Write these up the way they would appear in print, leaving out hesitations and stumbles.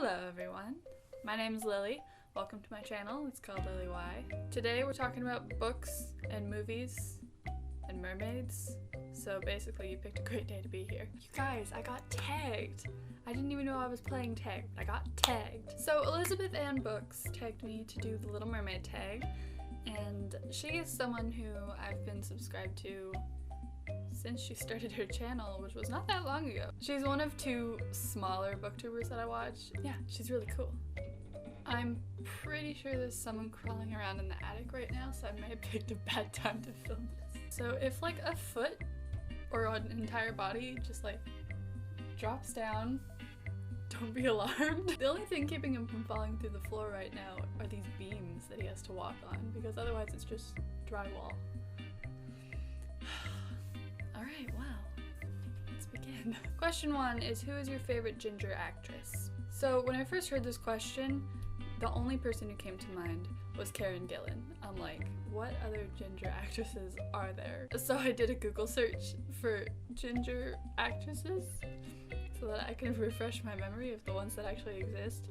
Hello everyone, my name is Lily. Welcome to my channel. It's called Lily Y. Today we're talking about books and movies and mermaids. So basically you picked a great day to be here. You guys, I got tagged. I didn't even know I was playing tag, but I got tagged. So Elizabeth Ann Books tagged me to do the Little Mermaid Tag, and she is someone who I've been subscribed to since she started her channel, which was not that long ago. She's one of two smaller booktubers that I watch. Yeah, she's really cool. I'm pretty sure there's someone crawling around in the attic right now, so I may have picked a bad time to film this. So if like a foot or an entire body just like drops down, don't be alarmed. The only thing keeping him from falling through the floor right now are these beams that he has to walk on, because otherwise it's just drywall. Alright, wow. Let's begin. Question 1 is, who is your favorite ginger actress? So when I first heard this question, the only person who came to mind was Karen Gillan. I'm like, what other ginger actresses are there? So I did a Google search for ginger actresses so that I can refresh my memory of the ones that actually exist.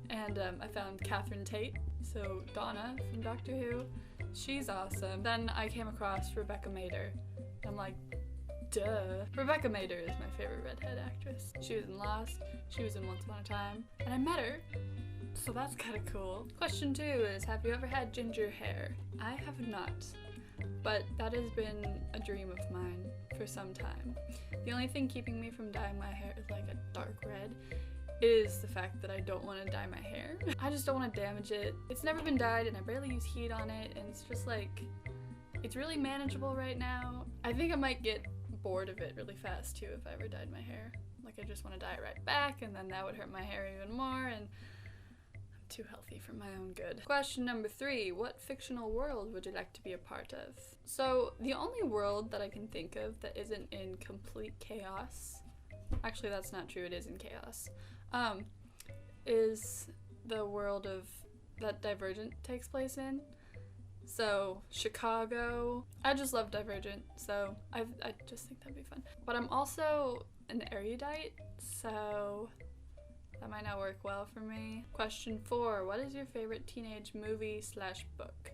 And I found Catherine Tate, so Donna from Doctor Who. She's awesome. Then I came across Rebecca Mader. I'm like, duh. Rebecca Mader is my favorite redhead actress. She was in Lost, she was in Once Upon a Time, and I met her, so that's kind of cool. Question 2 is, have you ever had ginger hair? I have not, but that has been a dream of mine for some time. The only thing keeping me from dyeing my hair like a dark red is the fact that I don't want to dye my hair. I just don't want to damage it. It's never been dyed and I barely use heat on it, and it's just like, it's really manageable right now. I think I might get bored of it really fast too if I ever dyed my hair. Like, I just want to dye it right back, and then that would hurt my hair even more, and I'm too healthy for my own good. Question number 3, what fictional world would you like to be a part of? So the only world that I can think of that isn't in complete chaos, actually that's not true, it is in chaos, is the world of that Divergent takes place in. So Chicago. I just love Divergent, so I just think that'd be fun. But I'm also an erudite, so that might not work well for me. Question 4, what is your favorite teenage movie / book?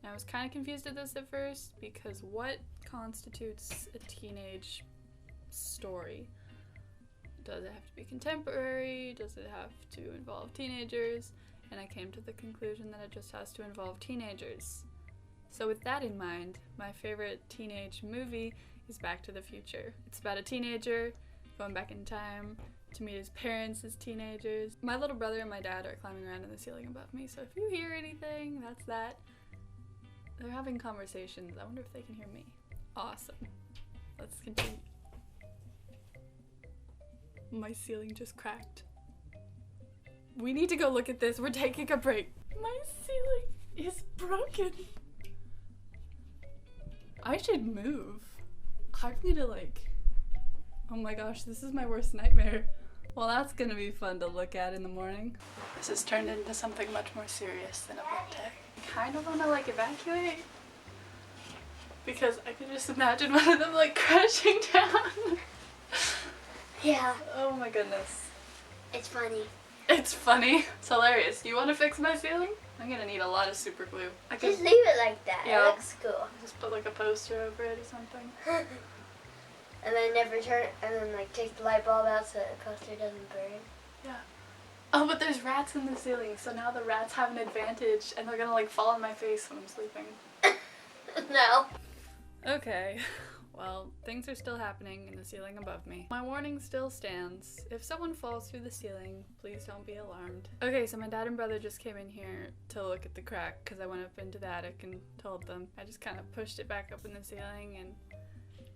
Now, I was kind of confused at this at first, because what constitutes a teenage story? Does it have to be contemporary? Does it have to involve teenagers? And I came to the conclusion that it just has to involve teenagers. So with that in mind, my favorite teenage movie is Back to the Future. It's about a teenager going back in time to meet his parents as teenagers. My little brother and my dad are climbing around in the ceiling above me, so if you hear anything, that's that. They're having conversations. I wonder if they can hear me. Awesome. Let's continue. My ceiling just cracked. We need to go look at this. We're taking a break. My ceiling is broken. I should move. I need to oh my gosh, this is my worst nightmare. Well, that's gonna be fun to look at in the morning. This has turned into something much more serious than a book tag. I kind of want to evacuate, because I can just imagine one of them crashing down. Yeah. Oh my goodness. It's funny. It's funny. It's hilarious. You want to fix my ceiling? I'm gonna need a lot of super glue. Just leave it like that. Yeah. It looks cool. Just put a poster over it or something. And then never turn, and then take the light bulb out so the poster doesn't burn. Yeah. Oh, but there's rats in the ceiling, so now the rats have an advantage, and they're gonna fall on my face when I'm sleeping. No. Okay. Well, things are still happening in the ceiling above me. My warning still stands. If someone falls through the ceiling, please don't be alarmed. Okay, so my dad and brother just came in here to look at the crack, because I went up into the attic and told them. I just kind of pushed it back up in the ceiling, and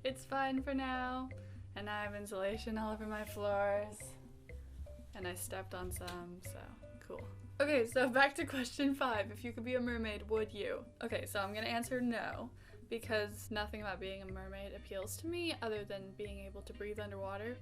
it's fine for now. And I have insulation all over my floors. And I stepped on some, so cool. Okay, so back to question 5. If you could be a mermaid, would you? Okay, so I'm gonna answer no, because nothing about being a mermaid appeals to me other than being able to breathe underwater.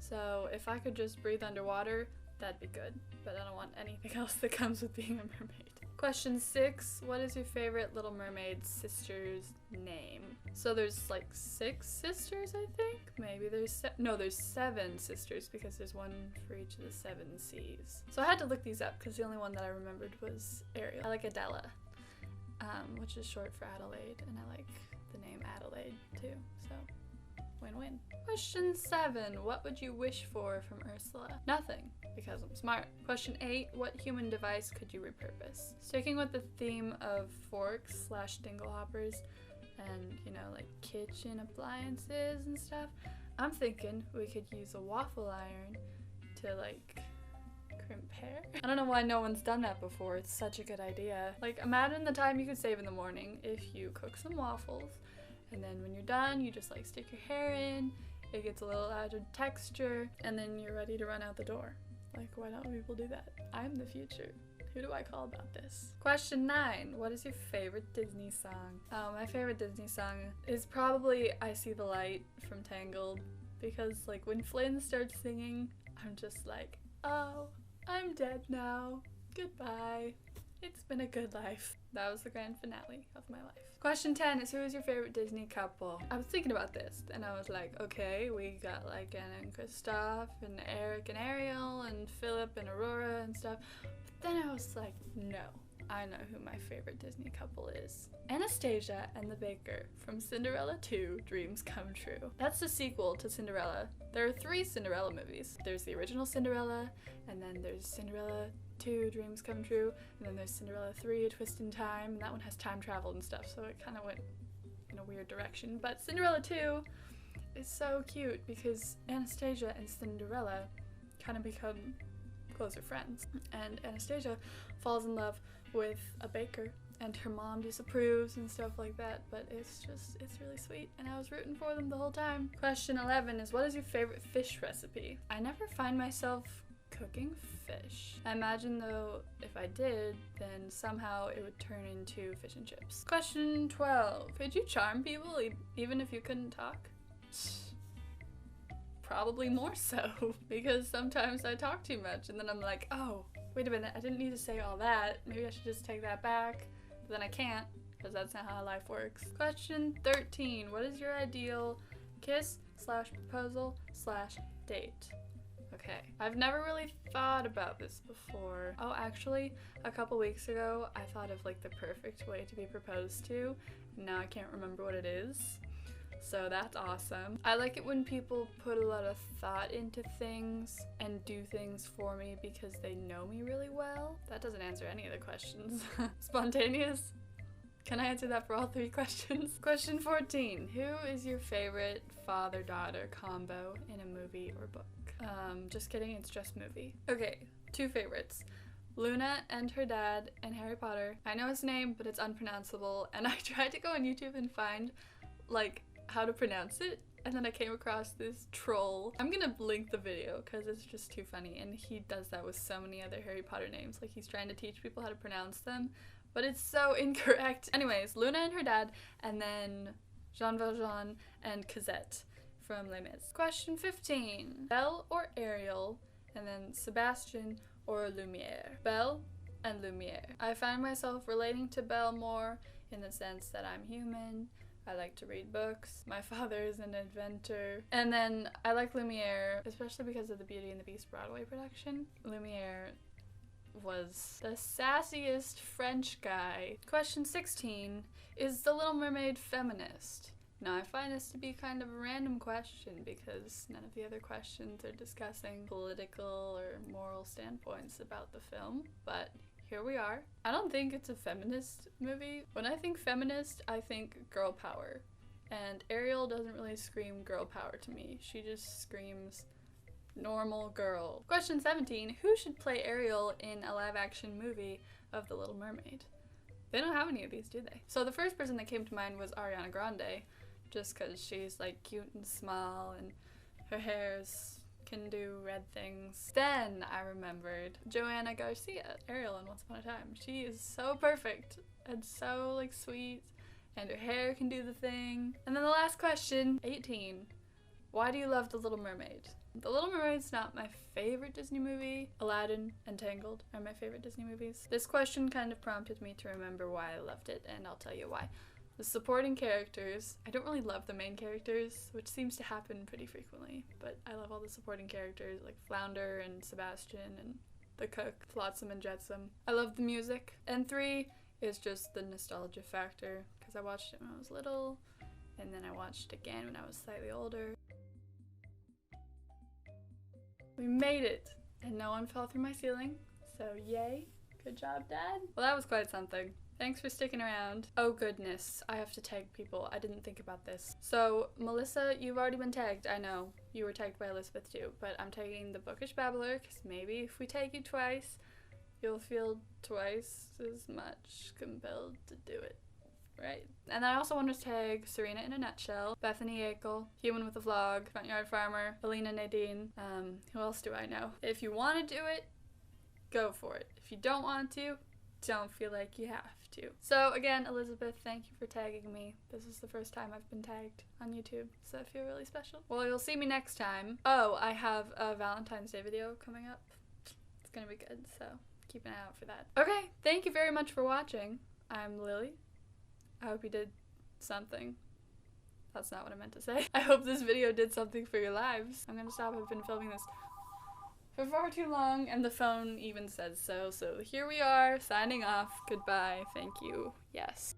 So if I could just breathe underwater, that'd be good, but I don't want anything else that comes with being a mermaid. Question 6, what is your favorite Little Mermaid sister's name? So there's like 6 sisters, I think? Maybe there's there's 7 sisters because there's one for each of the 7 seas. So I had to look these up because the only one that I remembered was Ariel. I like Adela, which is short for Adelaide, and I like the name Adelaide too, so win-win. Question 7, what would you wish for from Ursula? Nothing, because I'm smart. Question 8, what human device could you repurpose? Sticking with the theme of forks / dinglehoppers and, you know, like kitchen appliances and stuff, I'm thinking we could use a waffle iron to like crimp hair. I don't know why no one's done that before. It's such a good idea. Like, imagine the time you could save in the morning if you cook some waffles, and then when you're done, you just like stick your hair in, it gets a little added texture, and then you're ready to run out the door. Like, why don't people do that? I'm the future. Who do I call about this? Question 9, what is your favorite Disney song? My favorite Disney song is probably I See the Light from Tangled, because like when Flynn starts singing, I'm just like, oh, I'm dead now. Goodbye. It's been a good life. That was the grand finale of my life. Question 10 is, who is your favorite Disney couple? I was thinking about this and I was like, okay, we got like Anna and Kristoff and Eric and Ariel and Philip and Aurora and stuff. But then I was like, no, I know who my favorite Disney couple is. Anastasia and the Baker from Cinderella 2 Dreams Come True. That's the sequel to Cinderella. There are 3 Cinderella movies. There's the original Cinderella, and then there's Cinderella 2 Dreams Come True, and then there's Cinderella 3 A Twist in Time, and that one has time travel and stuff, so it kind of went in a weird direction. But Cinderella 2 is so cute because Anastasia and Cinderella kind of become closer friends, and Anastasia falls in love with a baker, and her mom disapproves and stuff like that, but it's really sweet, and I was rooting for them the whole time. Question 11 is, what is your favorite fish recipe? I never find myself cooking fish. I imagine though if I did, then somehow it would turn into fish and chips. Question 12. Could you charm people even if you couldn't talk? Probably more so, because sometimes I talk too much and then I'm like, oh, wait a minute, I didn't need to say all that. Maybe I should just take that back. But then I can't, because that's not how life works. Question 13. What is your ideal kiss / proposal / date? Okay, I've never really thought about this before. Oh, actually, a couple weeks ago, I thought of like the perfect way to be proposed to. Now I can't remember what it is. So that's awesome. I like it when people put a lot of thought into things and do things for me because they know me really well. That doesn't answer any of the questions. Spontaneous? Can I answer that for all 3 questions? Question 14. Who is your favorite father-daughter combo in a movie or book? Just kidding, it's just movie. Okay, 2 favorites. Luna and her dad in Harry Potter. I know his name, but it's unpronounceable, and I tried to go on YouTube and find, like, how to pronounce it, and then I came across this troll. I'm gonna link the video because it's just too funny, and he does that with so many other Harry Potter names. Like, he's trying to teach people how to pronounce them, but it's so incorrect. Anyways, Luna and her dad, and then Jean Valjean and Cosette from Les Mis. Question 15. Belle or Ariel, and then Sebastian or Lumlere. Belle and Lumlere. I find myself relating to Belle more in the sense that I'm human. I like to read books. My father is an inventor. And then I like Lumlere, especially because of the Beauty and the Beast Broadway production. Lumlere was the sassiest French guy. Question 16. Is the Little Mermaid feminist? Now, I find this to be kind of a random question because none of the other questions are discussing political or moral standpoints about the film, but here we are. I don't think it's a feminist movie. When I think feminist, I think girl power. And Ariel doesn't really scream girl power to me. She just screams normal girl. Question 17. Who should play Ariel in a live-action movie of The Little Mermaid? They don't have any of these, do they? So the first person that came to mind was Ariana Grande, just because she's like cute and small and her hair's can do red things. Then I remembered Joanna Garcia, Ariel in Once Upon a Time. She is so perfect and so like sweet, and her hair can do the thing. And then the last question, 18. Why do you love The Little Mermaid? The Little Mermaid's not my favorite Disney movie. Aladdin and Tangled are my favorite Disney movies. This question kind of prompted me to remember why I loved it, and I'll tell you why. The supporting characters, I don't really love the main characters, which seems to happen pretty frequently, but I love all the supporting characters like Flounder and Sebastian and the cook, Flotsam and Jetsam. I love the music. And 3 is just the nostalgia factor, because I watched it when I was little, and then I watched it again when I was slightly older. We made it, and no one fell through my ceiling, so yay. Good job, Dad. Well, that was quite something. Thanks for sticking around. Oh goodness, I have to tag people. I didn't think about this. So, Melissa, you've already been tagged. I know. You were tagged by Elizabeth too, but I'm tagging the Bookish Babbler, because maybe if we tag you twice, you'll feel twice as much compelled to do it. Right. And then I also want to tag Serena in a Nutshell, Bethany Akel, Human with a Vlog, Front Yard Farmer, Alina Nadine, who else do I know? If you want to do it, go for it. If you don't want to, don't feel like you have to. So again, Elizabeth, thank you for tagging me. This is the first time I've been tagged on YouTube, so I feel really special. Well, you'll see me next time. Oh, I have a Valentine's Day video coming up. It's gonna be good, so keep an eye out for that. Okay, thank you very much for watching. I'm Lily. I hope you did something. That's not what I meant to say. I hope this video did something for your lives. I'm gonna stop. I've been filming this for far too long, and the phone even says so. So here we are, signing off. Goodbye. Thank you. Yes.